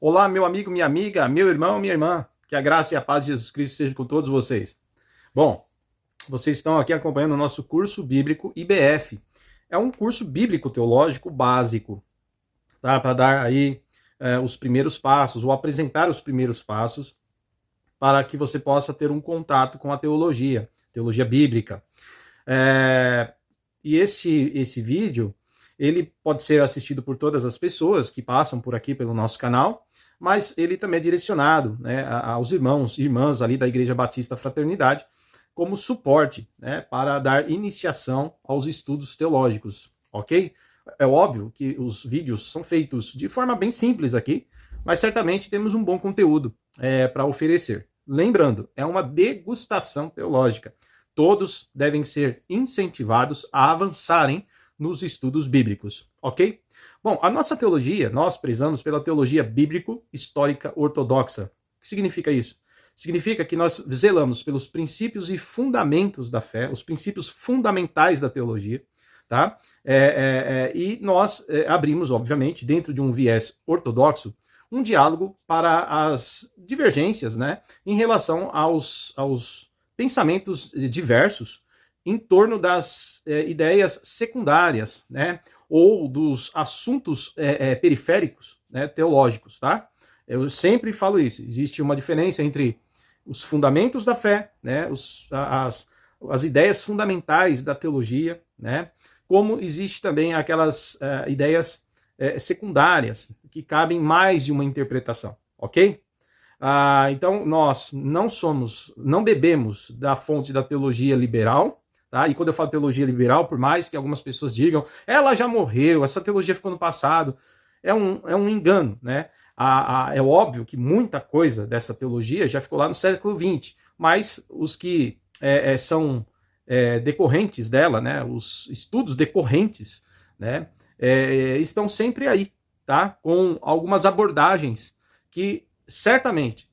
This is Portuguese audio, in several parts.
Olá, meu amigo, minha amiga, meu irmão, minha irmã. Que a graça e a paz de Jesus Cristo seja com todos vocês. Bom, vocês estão aqui acompanhando o nosso curso bíblico IBF. É um curso bíblico teológico básico, tá? Para dar aí os primeiros passos, ou apresentar os primeiros passos, para que você possa ter um contato com a teologia bíblica. E esse vídeo, ele pode ser assistido por todas as pessoas que passam por aqui pelo nosso canal, mas ele também é direcionado, né, aos irmãos e irmãs ali da Igreja Batista Fraternidade, como suporte, né, para dar iniciação aos estudos teológicos, ok? É óbvio que os vídeos são feitos de forma bem simples aqui, mas certamente temos um bom conteúdo para oferecer. Lembrando, é uma degustação teológica. Todos devem ser incentivados a avançarem nos estudos bíblicos, ok? Bom, a nossa teologia, nós prezamos pela teologia bíblico-histórica ortodoxa. O que significa isso? Significa que nós zelamos pelos princípios e fundamentos da fé, os princípios fundamentais da teologia, tá? E nós abrimos, obviamente, dentro de um viés ortodoxo, um diálogo para as divergências, né, em relação aos pensamentos diversos em torno das ideias secundárias, né, ou dos assuntos periféricos, né, teológicos, tá? Eu sempre falo isso. Existe uma diferença entre os fundamentos da fé, né, as ideias fundamentais da teologia, né, como existe também aquelas ideias secundárias que cabem mais de uma interpretação, ok? Então nós não bebemos da fonte da teologia liberal, tá? E quando eu falo teologia liberal, por mais que algumas pessoas digam, ela já morreu, essa teologia ficou no passado, é um engano, né? É óbvio que muita coisa dessa teologia já ficou lá no século XX, mas os que são decorrentes dela, né? Os estudos decorrentes, né? Estão sempre aí, tá? Com algumas abordagens que certamente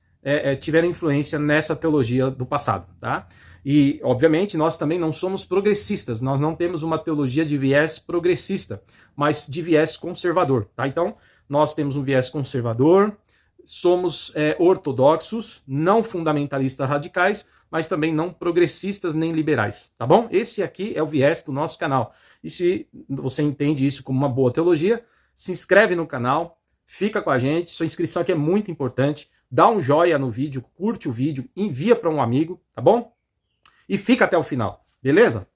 tiveram influência nessa teologia do passado, tá? E, obviamente, nós também não somos progressistas, nós não temos uma teologia de viés progressista, mas de viés conservador, tá? Então, nós temos um viés conservador, somos ortodoxos, não fundamentalistas radicais, mas também não progressistas nem liberais, tá bom? Esse aqui é o viés do nosso canal. E se você entende isso como uma boa teologia, se inscreve no canal, fica com a gente, sua inscrição aqui é muito importante, dá um joinha no vídeo, curte o vídeo, envia para um amigo, tá bom? E fica até o final, beleza?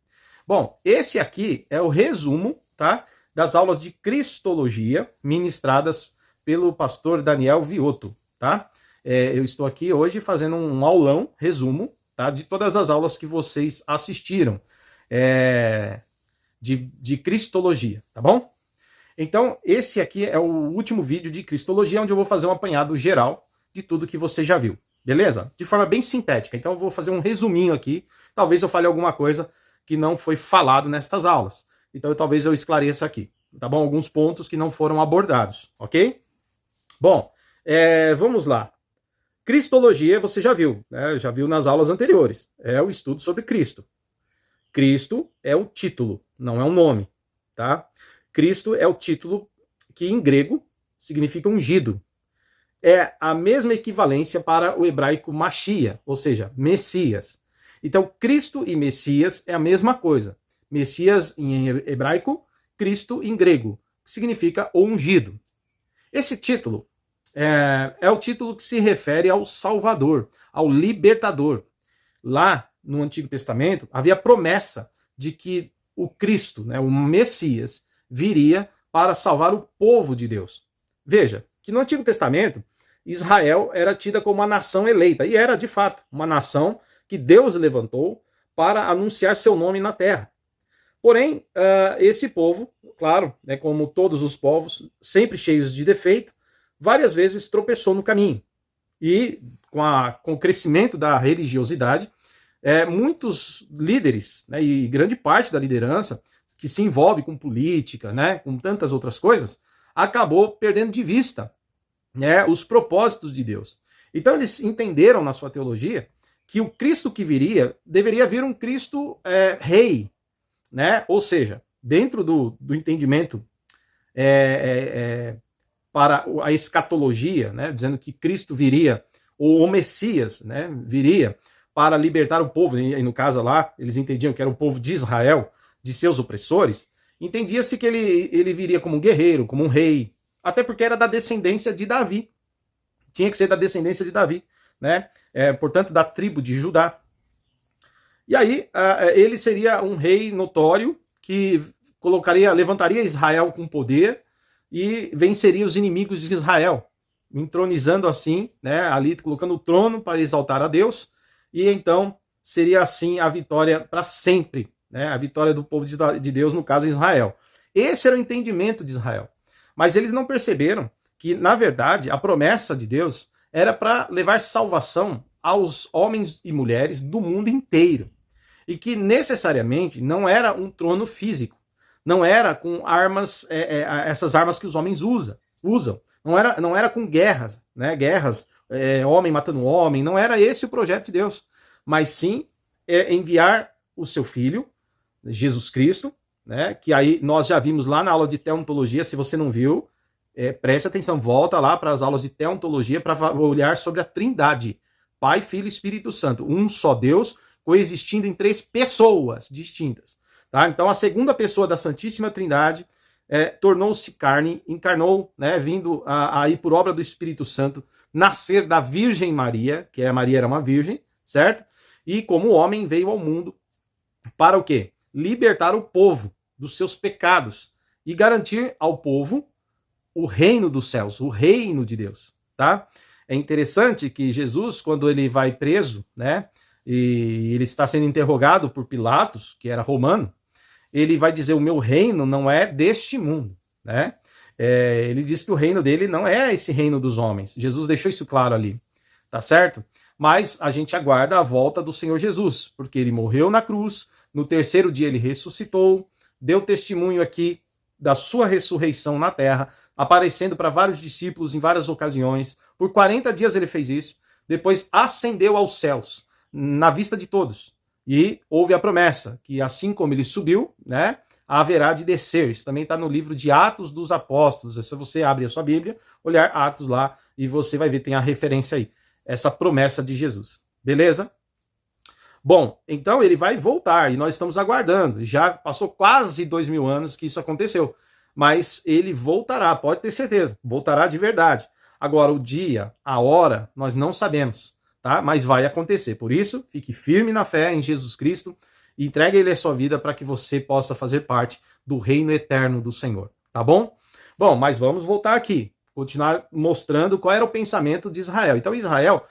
Bom, esse aqui é o resumo, tá, das aulas de Cristologia ministradas pelo pastor Daniel Viotto, tá? Eu estou aqui hoje fazendo um aulão, resumo, tá, de todas as aulas que vocês assistiram de Cristologia, tá bom? Então, esse aqui é o último vídeo de Cristologia, onde eu vou fazer um apanhado geral de tudo que você já viu, beleza? De forma bem sintética. Então, eu vou fazer um resuminho aqui. Talvez eu fale alguma coisa que não foi falado nestas aulas. Então, talvez eu esclareça aqui, tá bom? Alguns pontos que não foram abordados, ok? Bom, vamos lá. Cristologia, você já viu, né? Já viu nas aulas anteriores. É o estudo sobre Cristo. Cristo é o título, não é um nome, tá? Cristo é o título que em grego significa ungido. É a mesma equivalência para o hebraico Machia, ou seja, Messias. Então, Cristo e Messias é a mesma coisa. Messias em hebraico, Cristo em grego, que significa o ungido. Esse título é o título que se refere ao Salvador, ao Libertador. Lá no Antigo Testamento havia promessa de que o Cristo, né, o Messias, viria para salvar o povo de Deus. Veja, que no Antigo Testamento, Israel era tida como uma nação eleita, e era de fato uma nação que Deus levantou para anunciar seu nome na terra. Porém, esse povo, claro, né, como todos os povos, sempre cheios de defeito, várias vezes tropeçou no caminho. E com o crescimento da religiosidade, muitos líderes, né, e grande parte da liderança, que se envolve com política, né, com tantas outras coisas, acabou perdendo de vista, né, os propósitos de Deus. Então eles entenderam na sua teologia que o Cristo que viria, deveria vir um Cristo rei, né? Ou seja, dentro do entendimento para a escatologia, né, dizendo que Cristo viria, ou o Messias, né, viria para libertar o povo, e no caso lá, eles entendiam que era o povo de Israel, de seus opressores, entendia-se que ele viria como um guerreiro, como um rei, até porque era da descendência de Davi. Tinha que ser da descendência de Davi, né? Portanto, da tribo de Judá. E aí, ele seria um rei notório que levantaria Israel com poder e venceria os inimigos de Israel, entronizando assim, né, ali colocando o trono para exaltar a Deus, e então seria assim a vitória para sempre, né, a vitória do povo de Deus, no caso Israel. Esse era o entendimento de Israel. Mas eles não perceberam que, na verdade, a promessa de Deus era para levar salvação aos homens e mulheres do mundo inteiro. E que necessariamente não era um trono físico, não era com armas, essas armas que os homens usam. Não era com guerras, né? Guerras, homem matando homem, não era esse o projeto de Deus. Mas sim enviar o seu filho, Jesus Cristo, né? Que aí nós já vimos lá na aula de teontologia. Se você não viu, preste atenção, volta lá para as aulas de teontologia para olhar sobre a Trindade, Pai, Filho e Espírito Santo, um só Deus, coexistindo em 3 pessoas distintas. Tá? Então a segunda pessoa da Santíssima Trindade tornou-se carne, encarnou, né, vindo aí por obra do Espírito Santo, nascer da Virgem Maria, que Maria era uma virgem, certo? E como homem veio ao mundo para o quê? Libertar o povo dos seus pecados e garantir ao povo o reino dos céus, o reino de Deus, tá? É interessante que Jesus, quando ele vai preso, né, e ele está sendo interrogado por Pilatos, que era romano, ele vai dizer: o meu reino não é deste mundo, né? Ele diz que o reino dele não é esse reino dos homens. Jesus deixou isso claro ali, tá certo? Mas a gente aguarda a volta do Senhor Jesus, porque ele morreu na cruz, no 3º dia ele ressuscitou, deu testemunho aqui da sua ressurreição na terra, aparecendo para vários discípulos em várias ocasiões. Por 40 dias ele fez isso, depois ascendeu aos céus, na vista de todos. E houve a promessa que assim como ele subiu, né, haverá de descer. Isso também está no livro de Atos dos Apóstolos. É só você abrir a sua Bíblia, olhar Atos lá e você vai ver, tem a referência aí, essa promessa de Jesus. Beleza? Bom, então ele vai voltar e nós estamos aguardando. Já passou quase 2000 anos que isso aconteceu. Mas ele voltará, pode ter certeza. Voltará de verdade. Agora, o dia, a hora, nós não sabemos, tá? Mas vai acontecer. Por isso, fique firme na fé em Jesus Cristo e entregue a ele a sua vida para que você possa fazer parte do reino eterno do Senhor, tá bom? Bom, mas vamos voltar aqui, continuar mostrando qual era o pensamento de Israel. Então, Israel,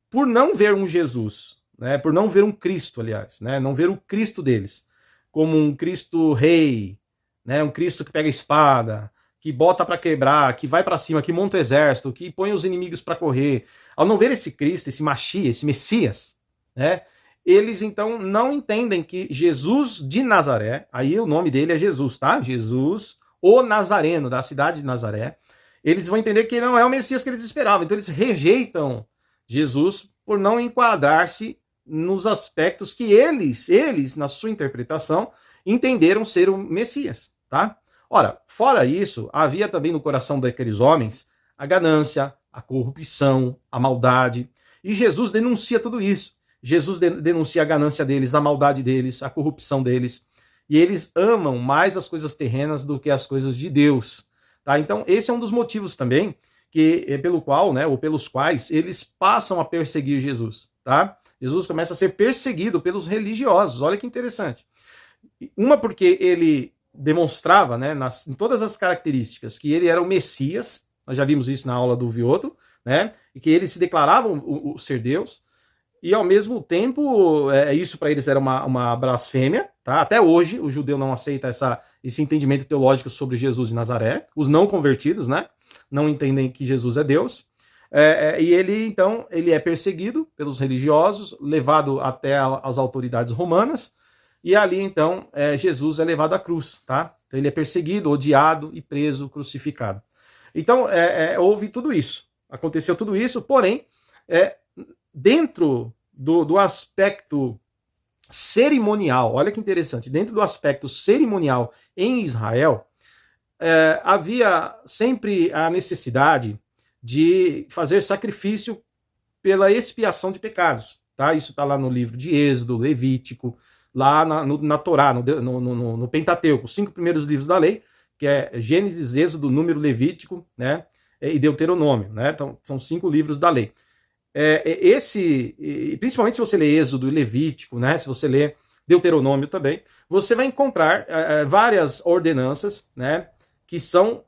por não ver um Jesus, né, por não ver um Cristo, aliás, né, não ver o Cristo deles como um Cristo rei, né, um Cristo que pega a espada, que bota para quebrar, que vai para cima, que monta o exército, que põe os inimigos para correr. Ao não ver esse Cristo, esse Machia, esse Messias, né, eles então não entendem que Jesus de Nazaré, aí o nome dele é Jesus, tá? Jesus, o Nazareno, da cidade de Nazaré, eles vão entender que não é o Messias que eles esperavam. Então eles rejeitam Jesus por não enquadrar-se nos aspectos que eles, na sua interpretação, entenderam ser o Messias, tá? Ora, fora isso, havia também no coração daqueles homens a ganância, a corrupção, a maldade, e Jesus denuncia tudo isso. Jesus denuncia a ganância deles, a maldade deles, a corrupção deles, e eles amam mais as coisas terrenas do que as coisas de Deus, tá? Então, esse é um dos motivos também pelo qual, né, ou pelos quais eles passam a perseguir Jesus, tá? Jesus começa a ser perseguido pelos religiosos. Olha que interessante. Uma, porque ele demonstrava, né, em todas as características, que ele era o Messias. Nós já vimos isso na aula do Vioto, né? E que eles se declaravam o ser Deus. E ao mesmo tempo, isso para eles era uma blasfêmia, tá? Até hoje o judeu não aceita esse entendimento teológico sobre Jesus de Nazaré. Os não convertidos, né, não entendem que Jesus é Deus. E ele, então, ele é perseguido pelos religiosos, levado até as autoridades romanas, e ali, então, Jesus é levado à cruz, tá? Então, ele é perseguido, odiado e preso, crucificado. Então, houve tudo isso, aconteceu tudo isso, porém, dentro do aspecto cerimonial, olha que interessante, dentro do aspecto cerimonial em Israel, havia sempre a necessidade de fazer sacrifício pela expiação de pecados. Tá? Isso está lá no livro de Êxodo, Levítico, lá na Torá, no Pentateuco, os 5 primeiros livros da lei, que é Gênesis, Êxodo, Número, Levítico, né, e Deuteronômio. Né? Então, são 5 livros da lei. Principalmente se você lê Êxodo e Levítico, né, se você lê Deuteronômio também, você vai encontrar várias ordenanças, né, que são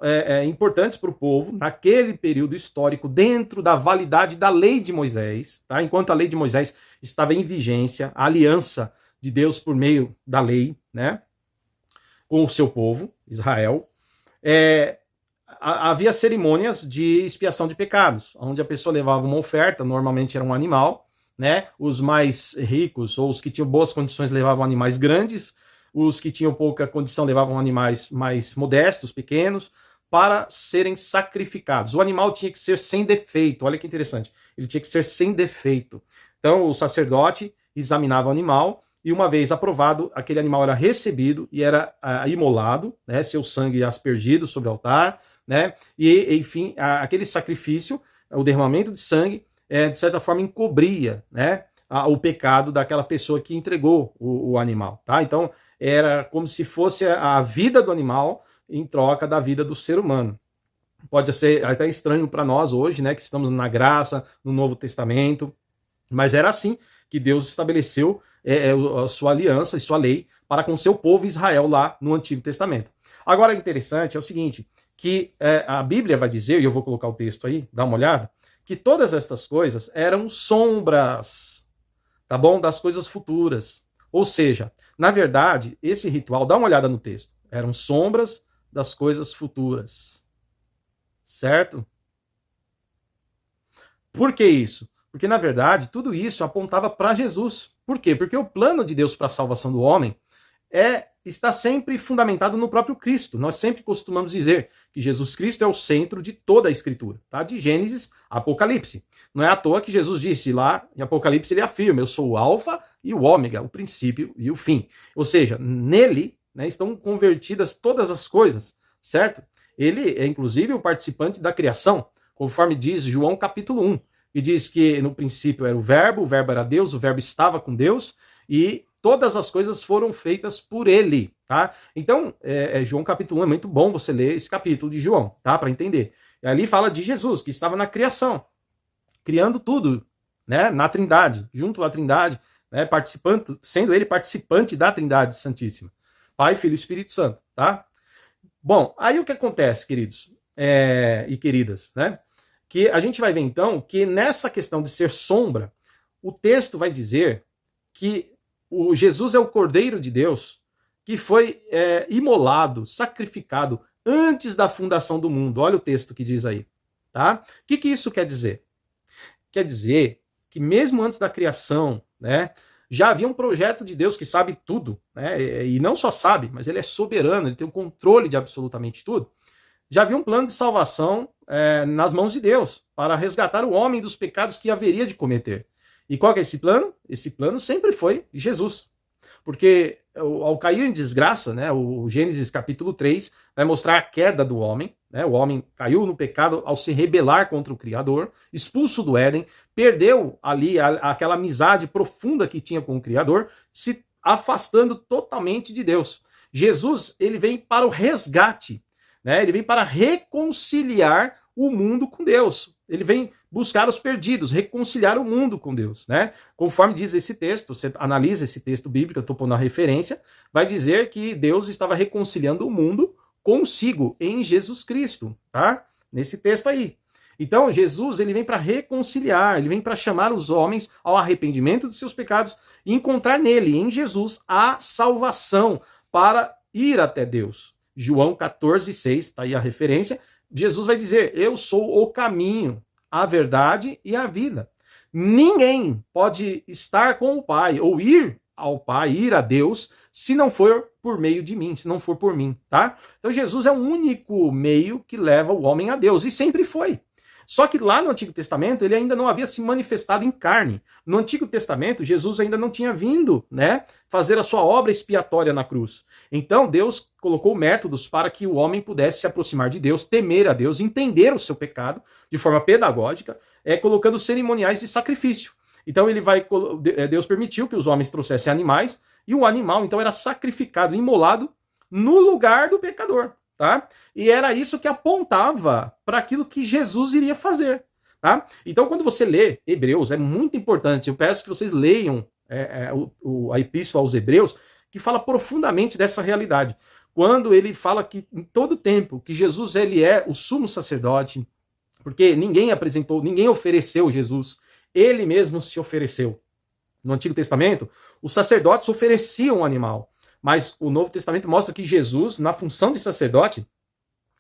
importantes para o povo naquele período histórico, dentro da validade da lei de Moisés. Tá? Enquanto a lei de Moisés estava em vigência, a aliança de Deus por meio da lei, né, com o seu povo, Israel, havia cerimônias de expiação de pecados, onde a pessoa levava uma oferta, normalmente era um animal, né? Os mais ricos ou os que tinham boas condições levavam animais grandes, os que tinham pouca condição levavam animais mais modestos, pequenos, para serem sacrificados. O animal tinha que ser sem defeito, olha que interessante, ele tinha que ser sem defeito. Então o sacerdote examinava o animal e uma vez aprovado, aquele animal era recebido e era imolado, né? Seu sangue aspergido sobre o altar, né? E enfim, aquele sacrifício, o derramamento de sangue, de certa forma encobria, né, o pecado daquela pessoa que entregou o animal. Tá? Então era como se fosse a vida do animal em troca da vida do ser humano. Pode ser até estranho para nós hoje, né, que estamos na graça, no Novo Testamento, mas era assim que Deus estabeleceu a sua aliança e sua lei para com o seu povo Israel lá no Antigo Testamento. Agora, o interessante é o seguinte, que a Bíblia vai dizer, e eu vou colocar o texto aí, dá uma olhada, que todas estas coisas eram sombras, tá bom? Das coisas futuras. Ou seja, na verdade, esse ritual, dá uma olhada no texto, eram sombras das coisas futuras. Certo? Por que isso? Porque, na verdade, tudo isso apontava para Jesus. Por quê? Porque o plano de Deus para a salvação do homem está sempre fundamentado no próprio Cristo. Nós sempre costumamos dizer que Jesus Cristo é o centro de toda a Escritura, tá? De Gênesis a Apocalipse. Não é à toa que Jesus disse lá em Apocalipse, ele afirma, eu sou o alfa e o ômega, o princípio e o fim. Ou seja, nele, né, estão convertidas todas as coisas, certo? Ele é inclusive o participante da criação, conforme diz João capítulo 1, e diz que no princípio era o verbo era Deus, o verbo estava com Deus, e todas as coisas foram feitas por ele, tá? Então, João capítulo 1, é muito bom você ler esse capítulo de João, tá? Para entender. E ali fala de Jesus, que estava na criação, criando tudo, né? Na Trindade, junto à Trindade, né? Participando, sendo ele participante da Trindade Santíssima. Pai, Filho e Espírito Santo, tá? Bom, aí o que acontece, queridos e queridas, né? Que a gente vai ver então que nessa questão de ser sombra, o texto vai dizer que o Jesus é o Cordeiro de Deus que foi imolado, sacrificado antes da fundação do mundo. Olha o texto que diz aí. Tá? O que isso quer dizer? Quer dizer que mesmo antes da criação, né, já havia um projeto de Deus que sabe tudo, né, e não só sabe, mas ele é soberano, ele tem o controle de absolutamente tudo. Já havia um plano de salvação nas mãos de Deus para resgatar o homem dos pecados que haveria de cometer. E qual que é esse plano? Esse plano sempre foi Jesus. Porque ao cair em desgraça, né, o Gênesis capítulo 3 vai mostrar a queda do homem. Né, o homem caiu no pecado ao se rebelar contra o Criador, expulso do Éden, perdeu ali aquela amizade profunda que tinha com o Criador, se afastando totalmente de Deus. Jesus, ele vem para o resgate, né, ele vem para reconciliar o mundo com Deus. Ele vem buscar os perdidos, reconciliar o mundo com Deus, né? Conforme diz esse texto, você analisa esse texto bíblico, eu estou pondo a referência, vai dizer que Deus estava reconciliando o mundo consigo em Jesus Cristo, tá? Nesse texto aí. Então, Jesus, ele vem para reconciliar, ele vem para chamar os homens ao arrependimento dos seus pecados e encontrar nele, em Jesus, a salvação para ir até Deus. João 14,6, está aí a referência. Jesus vai dizer, eu sou o caminho, a verdade e a vida. Ninguém pode estar com o Pai ou ir ao Pai, ir a Deus, se não for por meio de mim, se não for por mim, tá? Então Jesus é o único meio que leva o homem a Deus, e sempre foi. Só que lá no Antigo Testamento ele ainda não havia se manifestado em carne. No Antigo Testamento Jesus ainda não tinha vindo, né, fazer a sua obra expiatória na cruz. Então Deus colocou métodos para que o homem pudesse se aproximar de Deus, temer a Deus, entender o seu pecado de forma pedagógica, colocando cerimoniais de sacrifício. Então Deus permitiu que os homens trouxessem animais, e o animal então era sacrificado, imolado no lugar do pecador, tá? E era isso que apontava para aquilo que Jesus iria fazer, tá? Então quando você lê Hebreus, é muito importante, eu peço que vocês leiam a Epístola aos Hebreus, que fala profundamente dessa realidade. Quando ele fala que em todo tempo que Jesus ele é o sumo sacerdote, porque ninguém ofereceu Jesus, ele mesmo se ofereceu. No Antigo Testamento, os sacerdotes ofereciam um animal, mas o Novo Testamento mostra que Jesus, na função de sacerdote,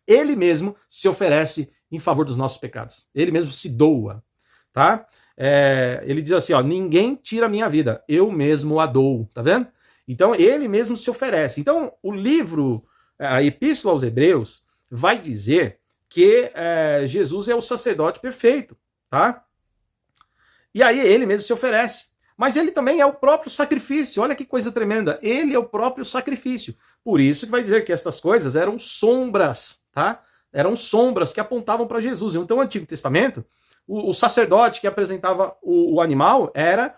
ele mesmo se oferece em favor dos nossos pecados. Ele mesmo se doa, tá? Ele diz assim, ó, ninguém tira a minha vida, eu mesmo a dou, tá vendo? Então, ele mesmo se oferece. Então, o livro, a Epístola aos Hebreus, vai dizer que Jesus é o sacerdote perfeito, tá? E aí ele mesmo se oferece. Mas ele também é o próprio sacrifício. Olha que coisa tremenda. Ele é o próprio sacrifício. Por isso que vai dizer que estas coisas eram sombras, tá? Eram sombras que apontavam para Jesus. Então, no Antigo Testamento, o sacerdote que apresentava o animal era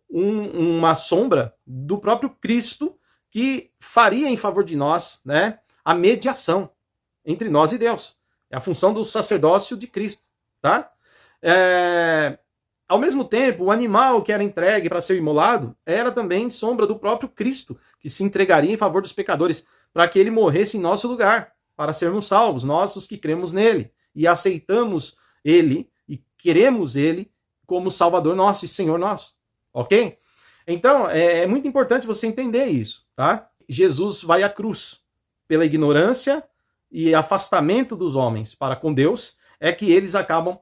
uma sombra do próprio Cristo que faria em favor de nós, né, a mediação entre nós e Deus. É a função do sacerdócio de Cristo, tá? Ao mesmo tempo, o animal que era entregue para ser imolado era também sombra do próprio Cristo, que se entregaria em favor dos pecadores, para que ele morresse em nosso lugar, para sermos salvos, nós os que cremos nele, e aceitamos ele, e queremos ele como Salvador nosso e Senhor nosso, ok? Então, é muito importante você entender isso, tá? Jesus vai à cruz, pela ignorância e afastamento dos homens para com Deus, é que eles acabam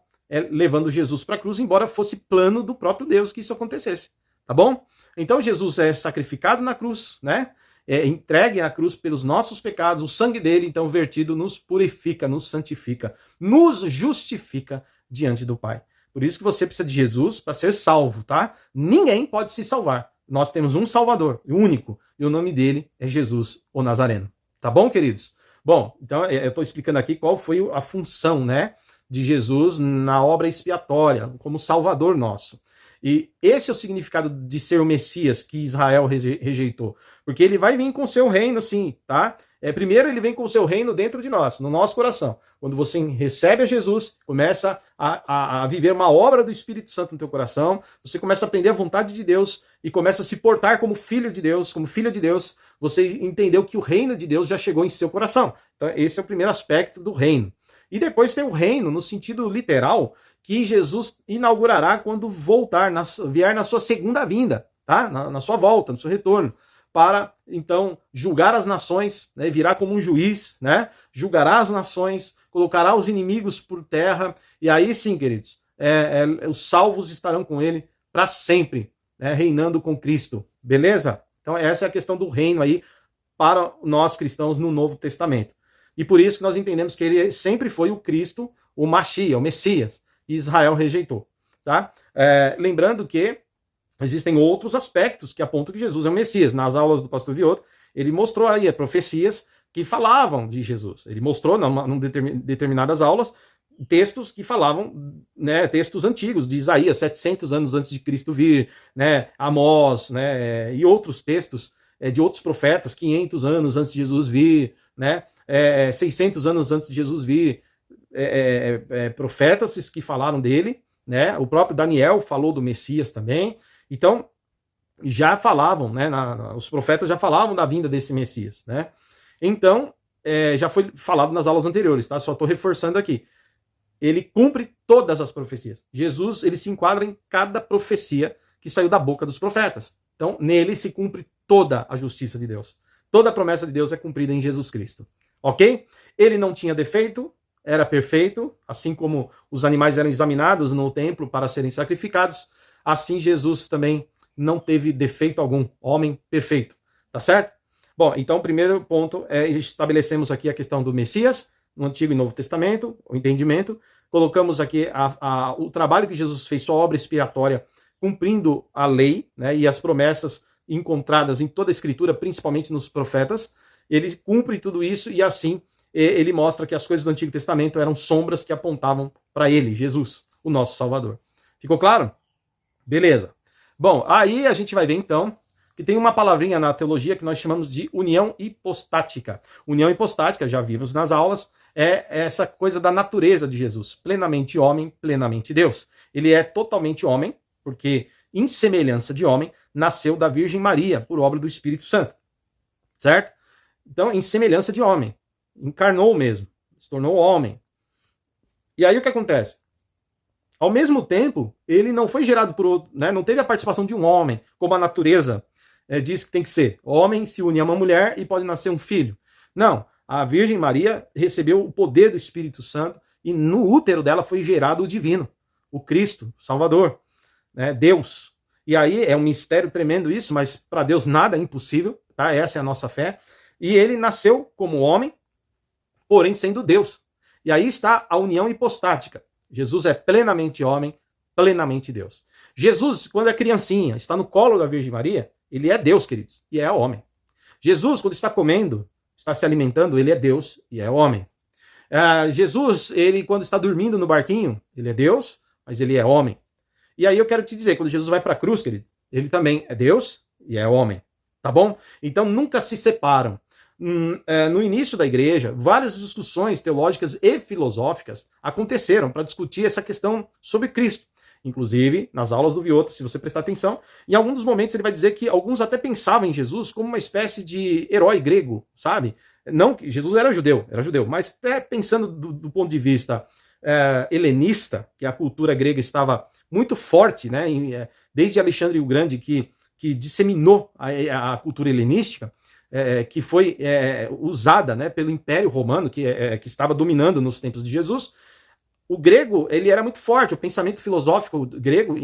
levando Jesus para a cruz, embora fosse plano do próprio Deus que isso acontecesse, tá bom? Então Jesus é sacrificado na cruz, né? Entregue à cruz pelos nossos pecados, o sangue dele, então, vertido, nos purifica, nos santifica, nos justifica diante do Pai. Por isso que você precisa de Jesus para ser salvo, tá? Ninguém pode se salvar. Nós temos um Salvador, único, e o nome dele é Jesus, o Nazareno. Tá bom, queridos? Bom, então eu estou explicando aqui qual foi a função, né, de Jesus na obra expiatória, como Salvador nosso. E esse é o significado de ser o Messias que Israel rejeitou. Porque ele vai vir com o seu reino, sim, tá? Primeiro ele vem com o seu reino dentro de nós, no nosso coração. Quando você recebe a Jesus, começa a viver uma obra do Espírito Santo no teu coração, você começa a aprender a vontade de Deus e começa a se portar como filho de Deus, como filha de Deus, você entendeu que o reino de Deus já chegou em seu coração. Então esse é o primeiro aspecto do reino. E depois tem o reino, no sentido literal, que Jesus inaugurará quando vier na sua segunda vinda, tá? Na sua volta, no seu retorno, para, então, julgar as nações, né? Virá como um juiz, né? Julgará as nações, colocará os inimigos por terra, e aí sim, queridos, os salvos estarão com ele para sempre, né? Reinando com Cristo, beleza? Então essa é a questão do reino aí para nós cristãos no Novo Testamento. E por isso que nós entendemos que ele sempre foi o Cristo, o Mashiach, o Messias, que Israel rejeitou. Tá? Lembrando que existem outros aspectos que apontam que Jesus é o Messias. Nas aulas do pastor Vioto, ele mostrou aí profecias que falavam de Jesus. Ele mostrou, em determinadas aulas, textos que falavam, né, textos antigos, de Isaías, 700 anos antes de Cristo vir, né, Amós, né, e outros textos de outros profetas, 500 anos antes de Jesus vir, né, 600 anos antes de Jesus vir, profetas que falaram dele, né? O próprio Daniel falou do Messias também. Então, já falavam, né? Os profetas já falavam da vinda desse Messias, né? Então, já foi falado nas aulas anteriores, tá? Só estou reforçando aqui. Ele cumpre todas as profecias. Jesus, ele se enquadra em cada profecia que saiu da boca dos profetas. Então, nele se cumpre toda a justiça de Deus. Toda a promessa de Deus é cumprida em Jesus Cristo. Ok? Ele não tinha defeito, era perfeito, assim como os animais eram examinados no templo para serem sacrificados, assim Jesus também não teve defeito algum, homem perfeito, tá certo? Bom, então o primeiro ponto estabelecemos aqui a questão do Messias, no Antigo e Novo Testamento, o entendimento. colocamos aqui o trabalho que Jesus fez, sua obra expiatória, cumprindo a lei, né, e as promessas encontradas em toda a Escritura, principalmente nos profetas. Ele cumpre tudo isso e assim ele mostra que as coisas do Antigo Testamento eram sombras que apontavam para ele, Jesus, o nosso Salvador. Ficou claro? Beleza. Bom, aí a gente vai ver então que tem uma palavrinha na teologia que nós chamamos de união hipostática. União hipostática, já vimos nas aulas, é essa coisa da natureza de Jesus. Plenamente homem, plenamente Deus. Ele é totalmente homem, porque em semelhança de homem, nasceu da Virgem Maria, por obra do Espírito Santo. Certo? Então, em semelhança de homem. Encarnou mesmo. Se tornou homem. E aí o que acontece? Ao mesmo tempo, ele não foi gerado por outro, né? Não teve a participação de um homem, como a natureza diz que tem que ser. O homem se une a uma mulher e pode nascer um filho. Não. A Virgem Maria recebeu o poder do Espírito Santo e no útero dela foi gerado o divino, o Cristo, o Salvador, né? Deus. E aí é um mistério tremendo isso, mas para Deus nada é impossível, tá? Essa é a nossa fé. E ele nasceu como homem, porém sendo Deus. E aí está a união hipostática. Jesus é plenamente homem, plenamente Deus. Jesus, quando é criancinha, está no colo da Virgem Maria, ele é Deus, queridos, e é homem. Jesus, quando está comendo, está se alimentando, ele é Deus e é homem. Jesus, ele quando está dormindo no barquinho, ele é Deus, mas ele é homem. E aí eu quero te dizer, quando Jesus vai para a cruz, querido, ele também é Deus e é homem. Tá bom? Então nunca se separam. No início da igreja, várias discussões teológicas e filosóficas aconteceram para discutir essa questão sobre Cristo. Inclusive, nas aulas do Vioto, se você prestar atenção, em alguns dos momentos ele vai dizer que alguns até pensavam em Jesus como uma espécie de herói grego, sabe? Não que Jesus era judeu, mas até pensando do ponto de vista helenista, que a cultura grega estava muito forte, né? Desde Alexandre o Grande, que disseminou a cultura helenística, que foi usada, né, pelo Império Romano, que estava dominando nos tempos de Jesus. O grego, ele era muito forte, o pensamento filosófico grego,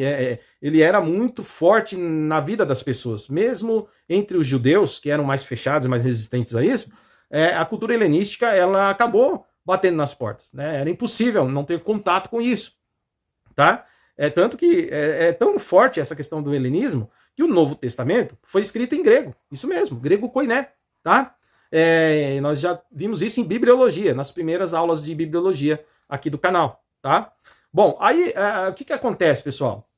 ele era muito forte na vida das pessoas. Mesmo entre os judeus, que eram mais fechados, mais resistentes a isso, a cultura helenística, ela acabou batendo nas portas, né? Era impossível não ter contato com isso, tá? Tanto que é tão forte essa questão do helenismo, que o Novo Testamento foi escrito em grego, isso mesmo, grego koiné, tá? Nós já vimos isso em bibliologia, nas primeiras aulas de bibliologia aqui do canal, tá? Bom, aí o que acontece, pessoal?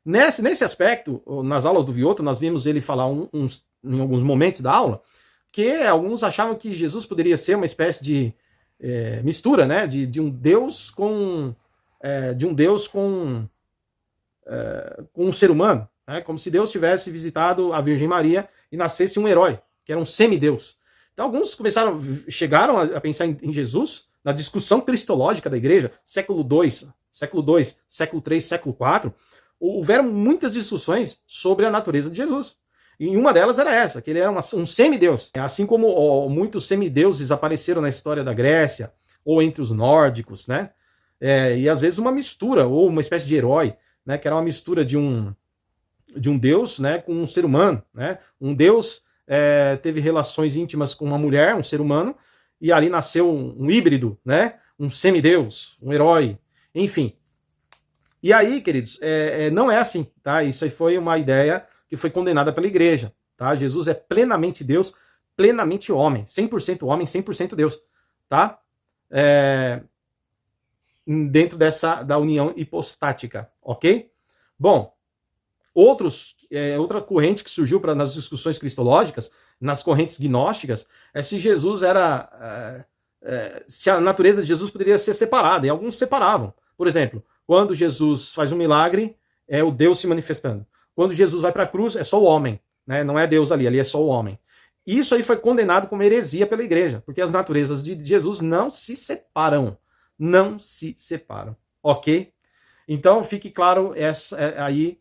Nesse aspecto, nas aulas do Vioto, nós vimos ele falar em alguns momentos da aula, que alguns achavam que Jesus poderia ser uma espécie de mistura, né? De um Deus com um ser humano, né? Como se Deus tivesse visitado a Virgem Maria e nascesse um herói, que era um semideus. Então alguns chegaram a pensar em Jesus na discussão cristológica da igreja, século II, século III, século IV, houveram muitas discussões sobre a natureza de Jesus. E uma delas era essa, que ele era um semideus. Assim como muitos semideuses apareceram na história da Grécia, ou entre os nórdicos, né? E às vezes uma mistura, ou uma espécie de herói, né? Que era uma mistura de um deus, né, com um ser humano, né? Um deus teve relações íntimas com uma mulher, um ser humano, e ali nasceu um híbrido, né? Um semideus, um herói, enfim. E aí, queridos, não é assim, tá? Isso aí foi uma ideia que foi condenada pela igreja, tá? Jesus é plenamente Deus, plenamente homem, 100% homem, 100% Deus, tá? Dentro da união hipostática, ok? Bom, outra corrente que surgiu nas discussões cristológicas, nas correntes gnósticas, se Jesus se a natureza de Jesus poderia ser separada, e alguns separavam. Por exemplo, quando Jesus faz um milagre, é o Deus se manifestando. Quando Jesus vai para a cruz, é só o homem, né? Não é Deus ali é só o homem. Isso aí foi condenado como heresia pela igreja, porque as naturezas de Jesus não se separam. Não se separam, ok? Então fique claro esse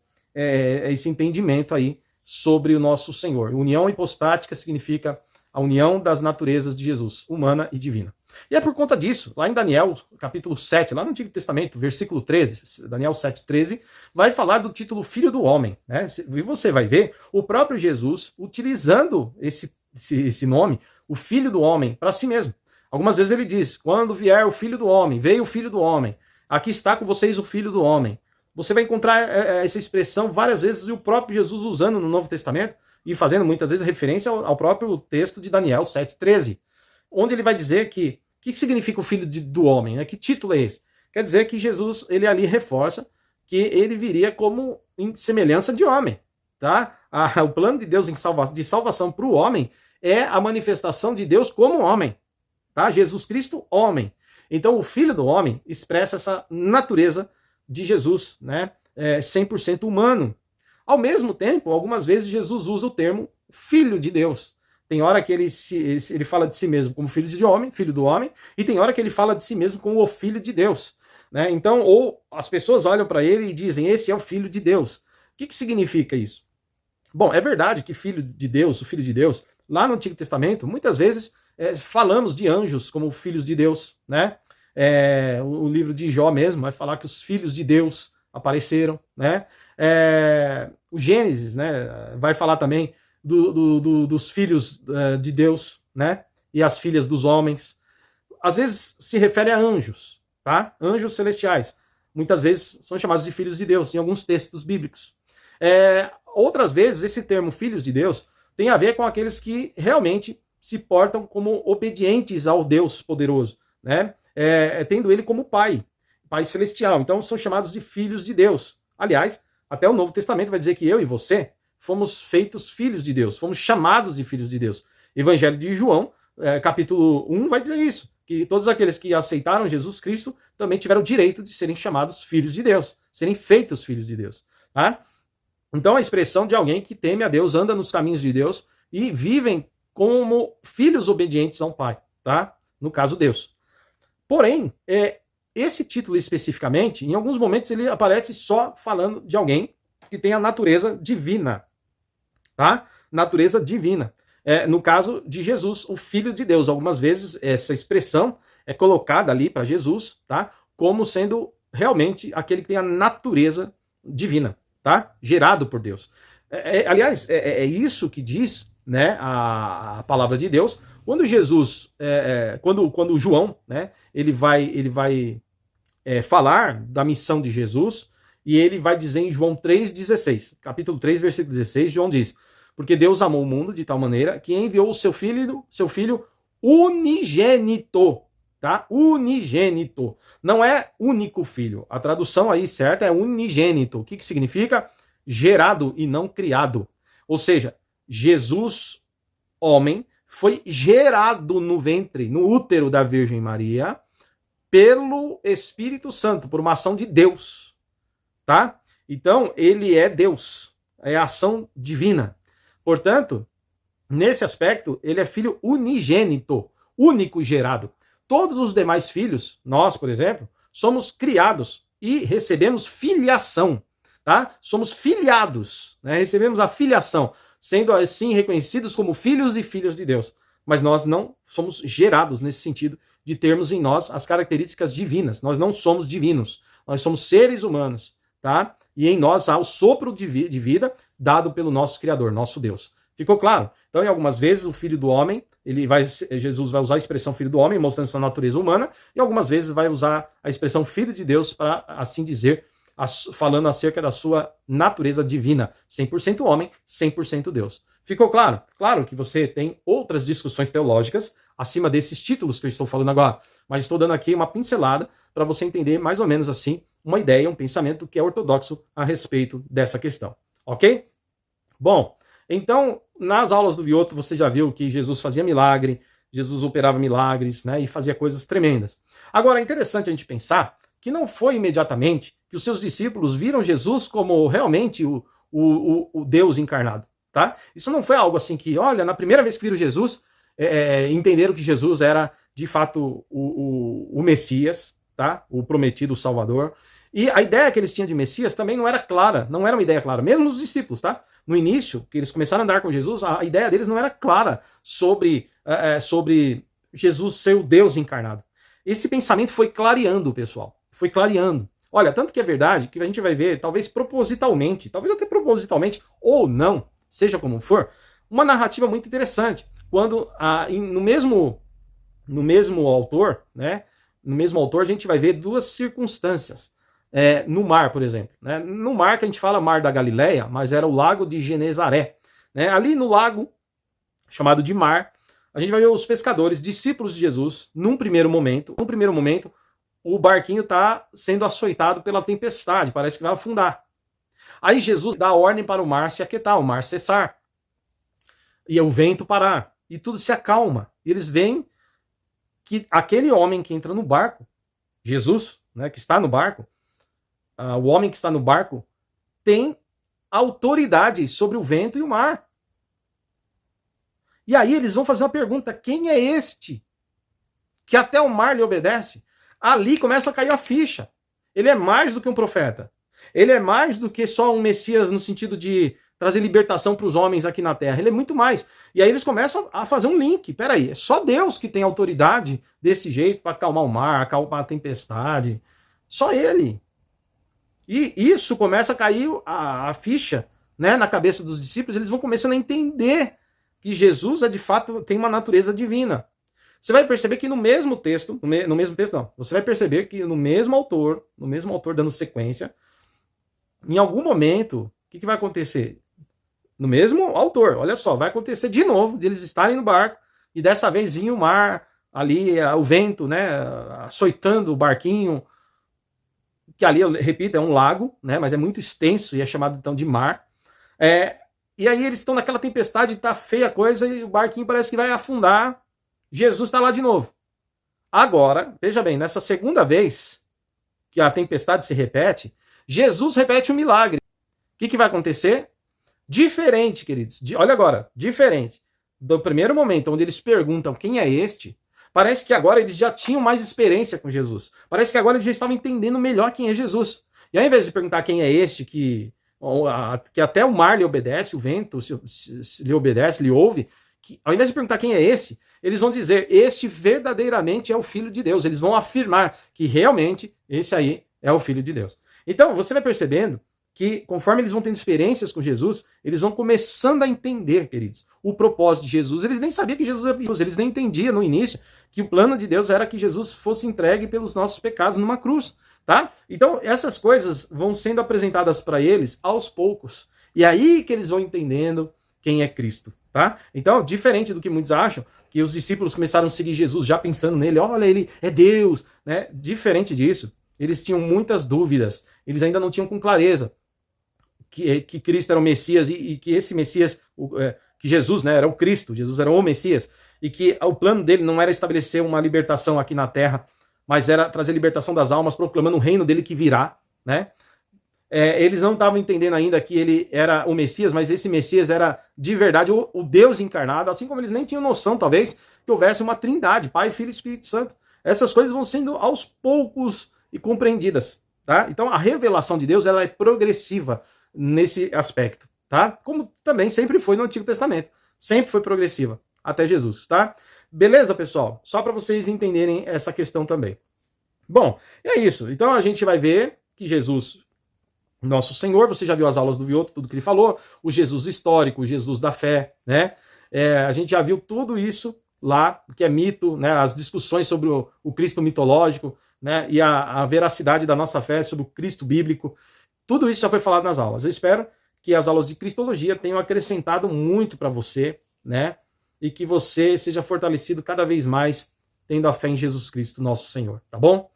entendimento aí sobre o nosso Senhor. União hipostática significa a união das naturezas de Jesus, humana e divina. E é por conta disso, lá em Daniel, capítulo 7, lá no Antigo Testamento, versículo 13, Daniel 7,13, vai falar do título Filho do Homem, né? E você vai ver o próprio Jesus utilizando esse nome, o Filho do Homem, para si mesmo. Algumas vezes ele diz, quando vier o Filho do Homem, veio o Filho do Homem, aqui está com vocês o Filho do Homem. Você vai encontrar essa expressão várias vezes, e o próprio Jesus usando no Novo Testamento, e fazendo muitas vezes referência ao próprio texto de Daniel 7,13, onde ele vai dizer que o que significa o Filho do Homem? Né? Que título é esse? Quer dizer que Jesus, ele ali reforça que ele viria como em semelhança de homem. Tá? O plano de Deus de salvação para o homem é a manifestação de Deus como homem. Tá? Jesus Cristo, homem. Então, o Filho do Homem expressa essa natureza de Jesus, né? 100% humano. Ao mesmo tempo, algumas vezes Jesus usa o termo Filho de Deus. Tem hora que ele fala de si mesmo como filho do homem, e tem hora que ele fala de si mesmo como o Filho de Deus. Né? Então, ou as pessoas olham para ele e dizem, esse é o Filho de Deus. O que significa isso? Bom, é verdade que Filho de Deus, o Filho de Deus, lá no Antigo Testamento, muitas vezes falamos de anjos como filhos de Deus, né? O livro de Jó mesmo vai falar que os filhos de Deus apareceram, né? O Gênesis, né, vai falar também dos filhos de Deus, né? E as filhas dos homens. Às vezes se refere a anjos, tá? Anjos celestiais. Muitas vezes são chamados de filhos de Deus, em alguns textos bíblicos. Outras vezes, esse termo filhos de Deus tem a ver com aqueles que realmente se portam como obedientes ao Deus poderoso, né? Tendo ele como pai celestial. Então são chamados de filhos de Deus. Aliás, até o Novo Testamento vai dizer que eu e você fomos feitos filhos de Deus, fomos chamados de filhos de Deus. Evangelho de João, capítulo 1, vai dizer isso, que todos aqueles que aceitaram Jesus Cristo também tiveram o direito de serem chamados filhos de Deus, serem feitos filhos de Deus. Tá? Então a expressão de alguém que teme a Deus, anda nos caminhos de Deus e vivem como filhos obedientes a um pai, tá? No caso, Deus. Porém, esse título especificamente, em alguns momentos ele aparece só falando de alguém que tem a natureza divina, tá? Natureza divina. No caso de Jesus, o Filho de Deus. Algumas vezes essa expressão é colocada ali para Jesus, tá? Como sendo realmente aquele que tem a natureza divina, tá? Gerado por Deus. Aliás, é isso que diz, né, a palavra de Deus, quando Jesus, quando João, né, ele vai falar da missão de Jesus, e ele vai dizer em João 3,16, capítulo 3, versículo 16, João diz, porque Deus amou o mundo de tal maneira que enviou o seu filho unigênito, tá? Unigênito. Não é único filho. A tradução aí certa é unigênito. O que significa? Gerado e não criado. Ou seja, Jesus, homem, foi gerado no ventre, no útero da Virgem Maria, pelo Espírito Santo, por uma ação de Deus, tá? Então, ele é Deus, é a ação divina. Portanto, nesse aspecto, ele é filho unigênito, único gerado. Todos os demais filhos, nós, por exemplo, somos criados e recebemos filiação, tá? Somos filiados, né? Recebemos a filiação, sendo assim reconhecidos como filhos e filhas de Deus. Mas nós não somos gerados nesse sentido de termos em nós as características divinas. Nós não somos divinos, nós somos seres humanos, tá? E em nós há o sopro de vida dado pelo nosso Criador, nosso Deus. Ficou claro? Então, em algumas vezes, o Filho do Homem, Jesus vai usar a expressão Filho do Homem, mostrando sua natureza humana, e algumas vezes vai usar a expressão Filho de Deus para, assim dizer, falando acerca da sua natureza divina, 100% homem, 100% Deus. Ficou claro? Claro que você tem outras discussões teológicas acima desses títulos que eu estou falando agora, mas estou dando aqui uma pincelada para você entender mais ou menos assim uma ideia, um pensamento que é ortodoxo a respeito dessa questão. Ok? Bom, então, nas aulas do Vioto você já viu que Jesus fazia milagre, Jesus operava milagres, né, e fazia coisas tremendas. Agora, é interessante a gente pensar que não foi imediatamente que os seus discípulos viram Jesus como realmente o Deus encarnado, tá? Isso não foi algo assim que, olha, na primeira vez que viram Jesus, entenderam que Jesus era, de fato, o Messias, tá? O prometido, o Salvador. E a ideia que eles tinham de Messias também não era clara, não era uma ideia clara, mesmo os discípulos, tá? No início, que eles começaram a andar com Jesus, a ideia deles não era clara sobre Jesus ser o Deus encarnado. Esse pensamento foi clareando, pessoal. Foi clareando. Olha, tanto que é verdade que a gente vai ver, talvez propositalmente, talvez até propositalmente, ou não, seja como for, uma narrativa muito interessante. Quando, no mesmo no mesmo autor, né? No mesmo autor a gente vai ver duas circunstâncias. No mar, por exemplo. Né? No mar que a gente fala Mar da Galileia, mas era o lago de Genezaré. Né? Ali no lago, chamado de mar, a gente vai ver os pescadores, discípulos de Jesus, num primeiro momento, o barquinho está sendo açoitado pela tempestade, parece que vai afundar. Aí Jesus dá ordem para o mar se aquietar, o mar cessar, e o vento parar, e tudo se acalma. E eles veem que aquele homem que entra no barco, Jesus, né, que está no barco, o homem que está no barco tem autoridade sobre o vento e o mar. E aí eles vão fazer uma pergunta: quem é este que até o mar lhe obedece? Ali começa a cair a ficha. Ele é mais do que um profeta. Ele é mais do que só um Messias no sentido de trazer libertação para os homens aqui na Terra. Ele é muito mais. E aí eles começam a fazer um link. Peraí, é só Deus que tem autoridade desse jeito para acalmar o mar, acalmar a tempestade. Só Ele. E isso começa a cair a ficha, né, na cabeça dos discípulos. Eles vão começando a entender que Jesus de fato tem uma natureza divina. Você vai perceber que no mesmo texto, você vai perceber que no mesmo autor dando sequência, em algum momento, o que vai acontecer? No mesmo autor, olha só, vai acontecer de novo, de eles estarem no barco, e dessa vez vinha o mar, ali, o vento, né, açoitando o barquinho, que ali, eu repito, é um lago, né, mas é muito extenso e é chamado então de mar. E aí eles estão naquela tempestade, tá feia a coisa, e o barquinho parece que vai afundar. Jesus está lá de novo. Agora, veja bem, nessa segunda vez que a tempestade se repete, Jesus repete o milagre. O que vai acontecer? Diferente, queridos. Olha agora, diferente do primeiro momento, onde eles perguntam quem é este, parece que agora eles já tinham mais experiência com Jesus. Parece que agora eles já estavam entendendo melhor quem é Jesus. E ao invés de perguntar quem é este que até o mar lhe obedece, o vento lhe obedece, lhe ouve, ao invés de perguntar quem é esse, eles vão dizer: este verdadeiramente é o Filho de Deus. Eles vão afirmar que realmente esse aí é o Filho de Deus. Então, você vai percebendo que, conforme eles vão tendo experiências com Jesus, eles vão começando a entender, queridos, o propósito de Jesus. Eles nem sabiam que Jesus era Deus, eles nem entendiam no início que o plano de Deus era que Jesus fosse entregue pelos nossos pecados numa cruz, tá? Então, essas coisas vão sendo apresentadas para eles aos poucos. E aí que eles vão entendendo quem é Cristo, tá? Então, diferente do que muitos acham, que os discípulos começaram a seguir Jesus já pensando nele, olha, ele é Deus, né? Diferente disso, eles tinham muitas dúvidas, eles ainda não tinham com clareza que Cristo era o Messias e que esse Messias, que Jesus, né, era o Cristo, Jesus era o Messias, e que o plano dele não era estabelecer uma libertação aqui na Terra, mas era trazer libertação das almas, proclamando o reino dele que virá, né? Eles não estavam entendendo ainda que ele era o Messias, mas esse Messias era de verdade o Deus encarnado, assim como eles nem tinham noção, talvez, que houvesse uma trindade, Pai, Filho e Espírito Santo. Essas coisas vão sendo aos poucos e compreendidas, tá? Então a revelação de Deus, ela é progressiva nesse aspecto, tá? Como também sempre foi no Antigo Testamento, sempre foi progressiva, até Jesus, tá? Beleza, pessoal? Só para vocês entenderem essa questão também. Bom, é isso. Então a gente vai ver que Jesus, nosso Senhor, você já viu as aulas do Vioto, tudo que ele falou, o Jesus histórico, o Jesus da fé, né? A gente já viu tudo isso lá, que é mito, né? As discussões sobre o Cristo mitológico, né? E a veracidade da nossa fé sobre o Cristo bíblico. Tudo isso já foi falado nas aulas. Eu espero que as aulas de Cristologia tenham acrescentado muito para você, né? E que você seja fortalecido cada vez mais tendo a fé em Jesus Cristo, nosso Senhor, tá bom?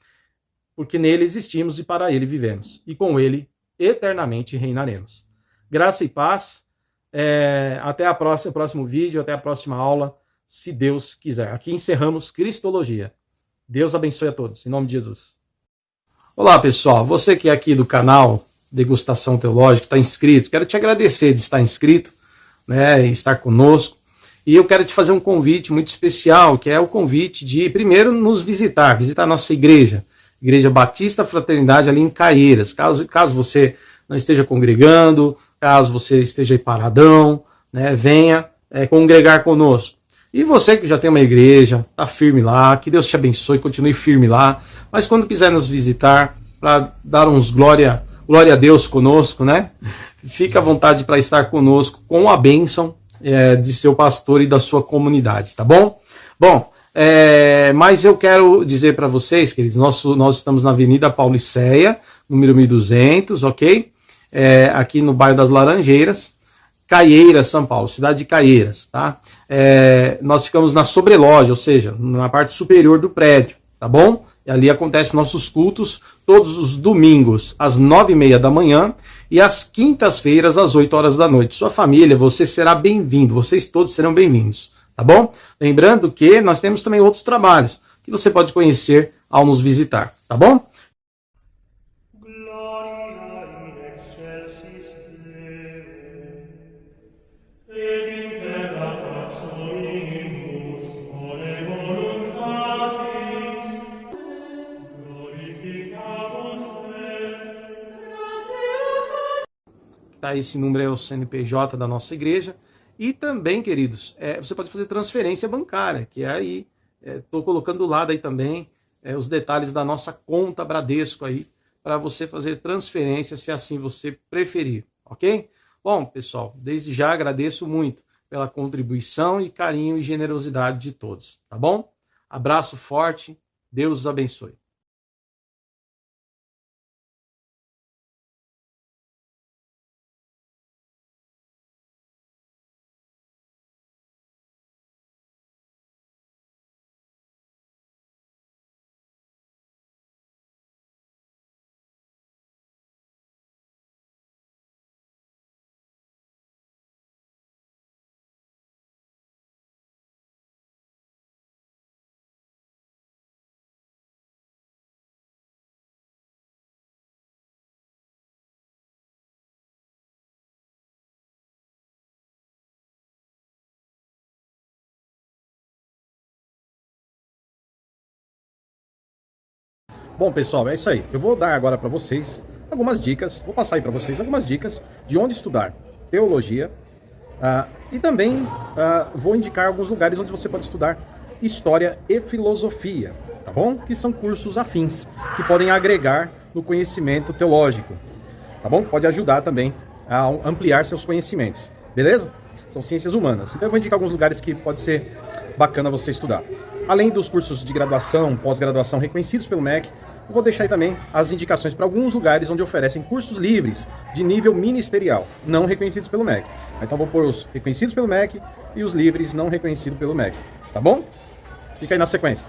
Porque nele existimos e para ele vivemos. E com ele eternamente reinaremos. Graça e paz. Até o próximo vídeo, até a próxima aula, se Deus quiser. Aqui encerramos Cristologia. Deus abençoe a todos, em nome de Jesus. Olá, pessoal. Você que é aqui do canal Degustação Teológica, está inscrito, quero te agradecer de estar inscrito, né, e estar conosco. E eu quero te fazer um convite muito especial, que é o convite de, primeiro, nos visitar a nossa igreja, Igreja Batista Fraternidade, ali em Caieiras. Caso você não esteja congregando, caso você esteja aí paradão, né, venha congregar conosco. E você que já tem uma igreja, está firme lá, que Deus te abençoe, continue firme lá. Mas quando quiser nos visitar, para dar uns glória a Deus conosco, né? Fique à vontade para estar conosco com a bênção de seu pastor e da sua comunidade, tá bom? Bom, Mas eu quero dizer para vocês, queridos, nós estamos na Avenida Pauliceia, número 1200, ok? Aqui no bairro das Laranjeiras, Caieiras, São Paulo, cidade de Caieiras, tá? Nós ficamos na sobreloja, ou seja, na parte superior do prédio, tá bom? E ali acontecem nossos cultos todos os domingos, às 9h30 da manhã e às quintas-feiras, às 8 horas da noite. Sua família, você será bem-vindo, vocês todos serão bem-vindos, tá bom? Lembrando que nós temos também outros trabalhos que você pode conhecer ao nos visitar, tá bom? Tá, esse número é o CNPJ da nossa igreja. E também, queridos, você pode fazer transferência bancária, que é aí, estou colocando do lado aí também os detalhes da nossa conta Bradesco aí, para você fazer transferência, se assim você preferir, ok? Bom, pessoal, desde já agradeço muito pela contribuição e carinho e generosidade de todos, tá bom? Abraço forte, Deus os abençoe. Bom, pessoal, é isso aí. Eu vou dar agora para vocês algumas dicas, vou passar aí para vocês algumas dicas de onde estudar teologia, e também vou indicar alguns lugares onde você pode estudar história e filosofia, tá bom? Que são cursos afins, que podem agregar no conhecimento teológico, tá bom? Pode ajudar também a ampliar seus conhecimentos, beleza? São ciências humanas. Então eu vou indicar alguns lugares que pode ser bacana você estudar. Além dos cursos de graduação, pós-graduação reconhecidos pelo MEC, eu vou deixar aí também as indicações para alguns lugares onde oferecem cursos livres de nível ministerial, não reconhecidos pelo MEC. Então vou pôr os reconhecidos pelo MEC e os livres não reconhecidos pelo MEC, tá bom? Fica aí na sequência.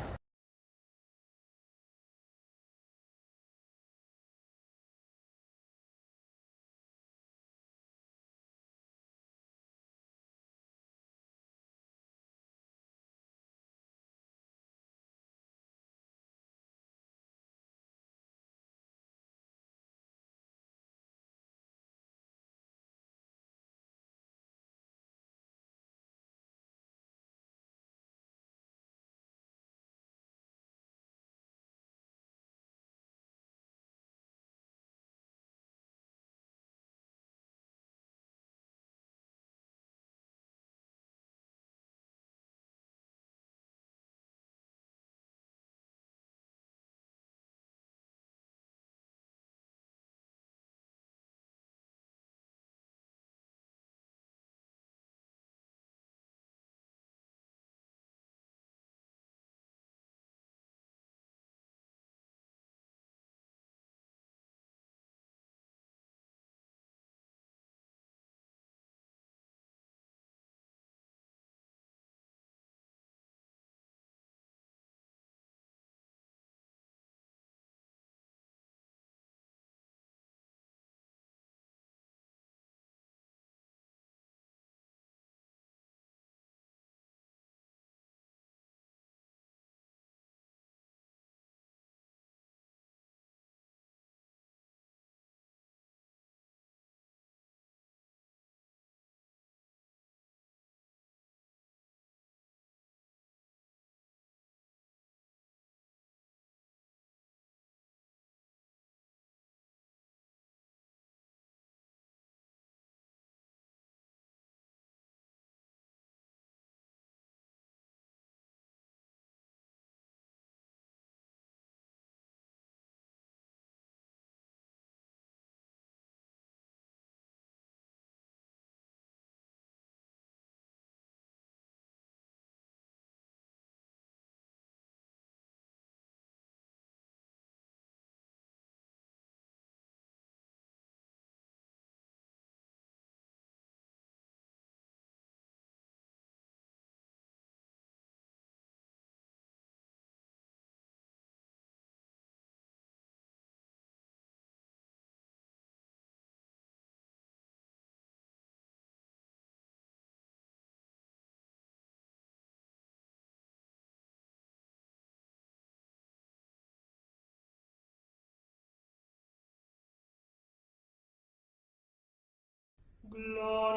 Glória